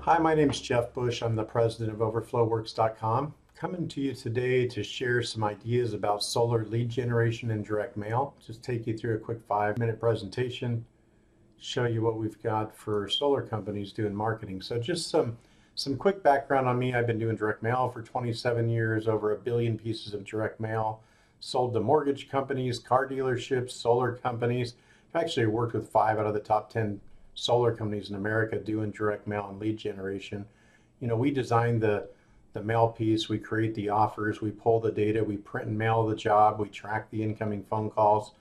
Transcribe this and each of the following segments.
Hi, my name is Jeff Bush. I'm the president of OverflowWorks.com. Coming to you today to share some ideas about solar lead generation and direct mail. Just take you through a quick 5-minute presentation, show you what we've got for solar companies doing marketing. So just some quick background on me. I've been doing direct mail for 27 years, over 1 billion pieces of direct mail, sold to mortgage companies, car dealerships, solar companies. I've actually worked with 5 out of the top 10 solar companies in America doing direct mail and lead generation. We design the mail piece, we create the offers, we pull the data, we print and mail the job, we track the incoming phone calls.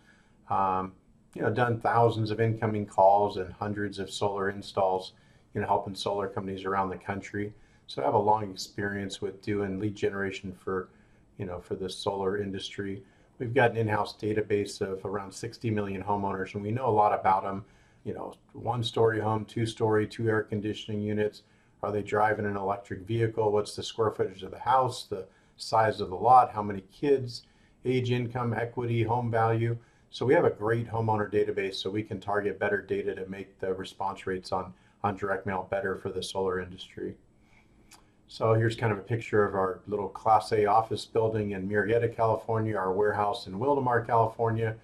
Um, Done thousands of incoming calls and hundreds of solar installs, helping solar companies around the country. So I have a long experience with doing lead generation for the solar industry. We've got an in-house database of around 60 million homeowners, and we know a lot about them. 1-story home, 2-story, 2 air conditioning units. Are they driving an electric vehicle? What's the square footage of the house, the size of the lot, how many kids, age, income, equity, home value. So we have a great homeowner database, so we can target better data to make the response rates on direct mail better for the solar industry. So here's kind of a picture of our little Class A office building in Murrieta, California, our warehouse in Wildomar, California.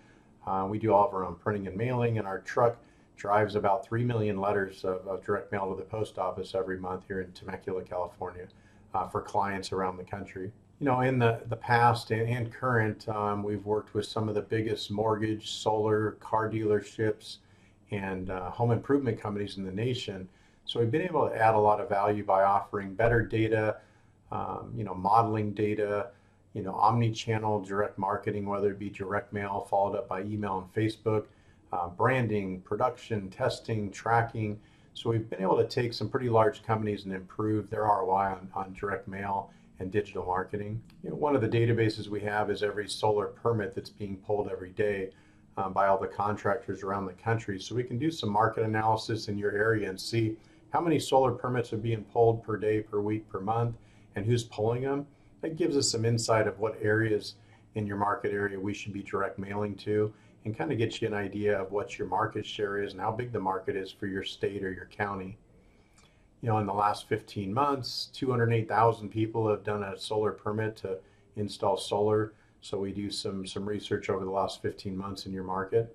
We do all of our own printing and mailing, and our truck drives about 3 million letters of direct mail to the post office every month here in Temecula, California, for clients around the country. In the past and current, we've worked with some of the biggest mortgage, solar, car dealerships, and home improvement companies in the nation. So we've been able to add a lot of value by offering better data, modeling data, omni-channel direct marketing, whether it be direct mail followed up by email and Facebook, branding, production, testing, tracking. So we've been able to take some pretty large companies and improve their ROI on direct mail and digital marketing. One of the databases we have is every solar permit that's being pulled every day by all the contractors around the country. So we can do some market analysis in your area and see how many solar permits are being pulled per day, per week, per month, and who's pulling them. That gives us some insight of what areas in your market area we should be direct mailing to, and kind of gets you an idea of what your market share is and how big the market is for your state or your county. In the last 15 months, 208,000 people have done a solar permit to install solar. So we do some research over the last 15 months in your market.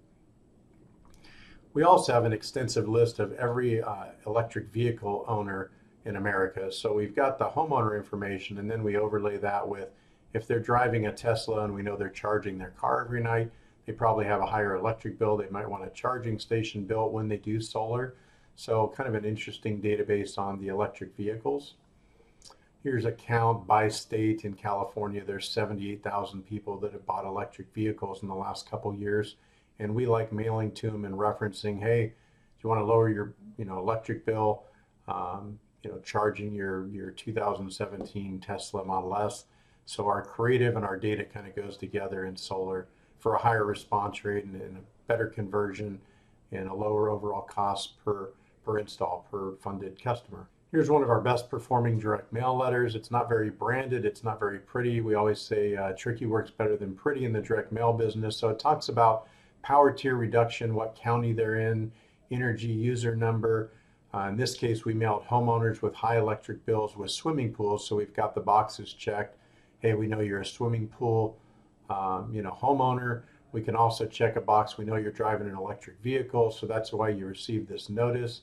We also have an extensive list of every electric vehicle owner in America. So we've got the homeowner information, and then we overlay that with if they're driving a Tesla and we know they're charging their car every night, they probably have a higher electric bill. They might want a charging station built when they do solar. So kind of an interesting database on the electric vehicles. Here's a count by state. In California, there's 78,000 people that have bought electric vehicles in the last couple years. And we like mailing to them and referencing, hey, do you want to lower your electric bill, charging your 2017 Tesla Model S. So our creative and our data kind of goes together in solar for a higher response rate and a better conversion and a lower overall cost per install per funded customer. Here's one of our best performing direct mail letters. It's not very branded, it's not very pretty. We always say tricky works better than pretty in the direct mail business. So it talks about power tier reduction, what county they're in, energy user number. In this case, we mailed homeowners with high electric bills with swimming pools. So we've got the boxes checked. Hey, we know you're a swimming pool homeowner. We can also check a box. We know you're driving an electric vehicle, so that's why you received this notice.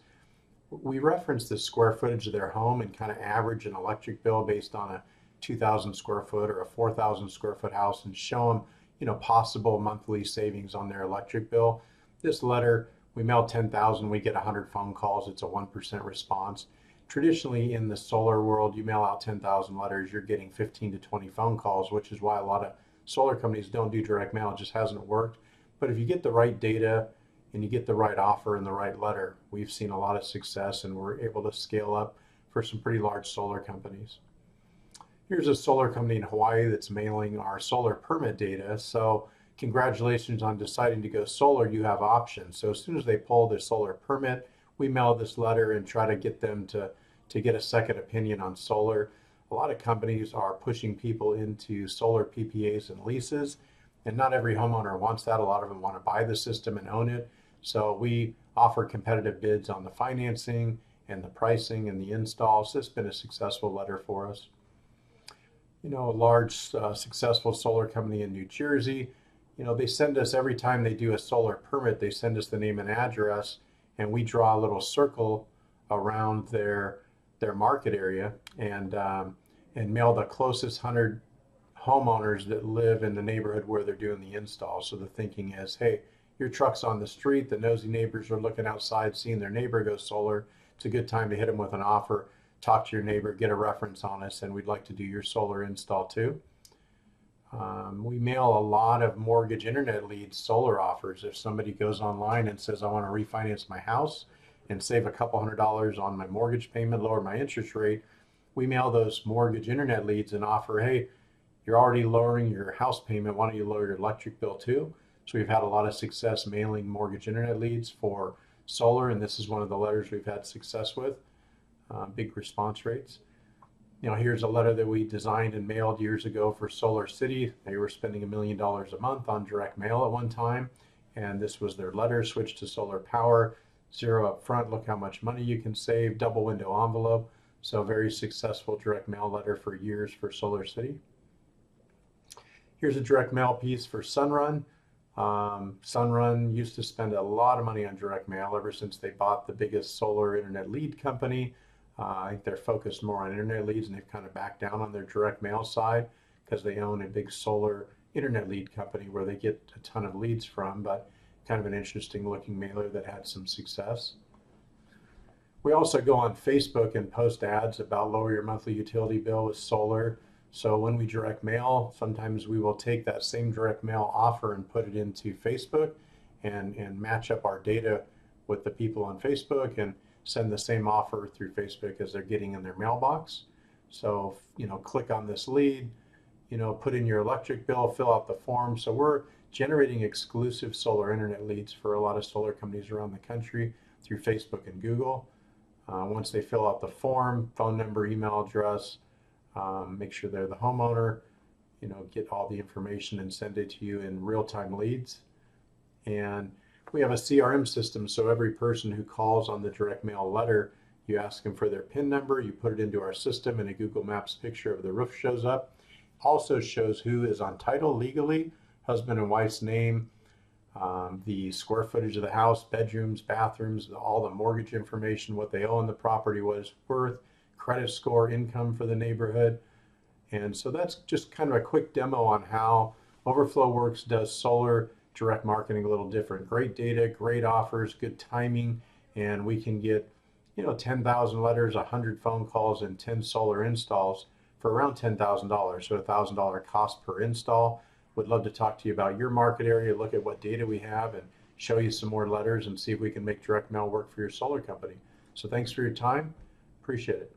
We reference the square footage of their home and kind of average an electric bill based on a 2,000 square foot or a 4,000 square foot house and show them, possible monthly savings on their electric bill. This letter, we mail 10,000, we get 100 phone calls. It's a 1% response. Traditionally in the solar world, you mail out 10,000 letters, you're getting 15 to 20 phone calls, which is why a lot of solar companies don't do direct mail. It just hasn't worked. But if you get the right data and you get the right offer and the right letter, we've seen a lot of success and we're able to scale up for some pretty large solar companies. Here's a solar company in Hawaii that's mailing our solar permit data. So congratulations on deciding to go solar, you have options. So as soon as they pull their solar permit, we mail this letter and try to get them to get a second opinion on solar. A lot of companies are pushing people into solar PPAs and leases, and not every homeowner wants that. A lot of them want to buy the system and own it. So we offer competitive bids on the financing and the pricing and the install. So it's been a successful letter for us. You know, a large successful solar company in New Jersey, you know, they send us, every time they do a solar permit, they send us the name and address, and we draw a little circle around their market area, and mail the closest 100 homeowners that live in the neighborhood where they're doing the install. So the thinking is, hey, your truck's on the street, the nosy neighbors are looking outside, seeing their neighbor go solar. It's a good time to hit them with an offer, talk to your neighbor, get a reference on us, and we'd like to do your solar install too. We mail a lot of mortgage internet leads, solar offers. If somebody goes online and says, I want to refinance my house and save a couple $100 on my mortgage payment, lower my interest rate, we mail those mortgage internet leads and offer, hey, you're already lowering your house payment, why don't you lower your electric bill too? So we've had a lot of success mailing mortgage internet leads for solar, and this is one of the letters we've had success with, big response rates. You know, here's a letter that we designed and mailed years ago for Solar City. They were spending $1 million a month on direct mail at one time, and this was their letter: switch to solar power, zero up front, look how much money you can save, double window envelope. So very successful direct mail letter for years for Solar City. Here's a direct mail piece for Sunrun. Sunrun used to spend a lot of money on direct mail ever since they bought the biggest solar internet lead company. I think they're focused more on internet leads, and they've kind of backed down on their direct mail side because they own a big solar internet lead company where they get a ton of leads from, but kind of an interesting looking mailer that had some success. We also go on Facebook and post ads about lower your monthly utility bill with solar. So when we direct mail, sometimes we will take that same direct mail offer and put it into Facebook and match up our data with the people on Facebook and send the same offer through Facebook as they're getting in their mailbox. So, you know, click on this lead, you know, put in your electric bill, fill out the form. So we're generating exclusive solar internet leads for a lot of solar companies around the country through Facebook and Google. Once they fill out the form, phone number, email address, make sure they're the homeowner, you know, get all the information and send it to you in real-time leads. And we have a CRM system, so every person who calls on the direct mail letter, you ask them for their PIN number, you put it into our system, and a Google Maps picture of the roof shows up. Also shows who is on title legally, husband and wife's name, the square footage of the house, bedrooms, bathrooms, all the mortgage information, what they owe on the property, what it's worth, credit score, income for the neighborhood. And so that's just kind of a quick demo on how Overflow Works does solar direct marketing a little different. Great data, great offers, good timing, and we can get, you know, 10,000 letters, 100 phone calls, and 10 solar installs for around $10,000, so $1,000 cost per install. Would love to talk to you about your market area, look at what data we have, and show you some more letters and see if we can make direct mail work for your solar company. So thanks for your time. Appreciate it.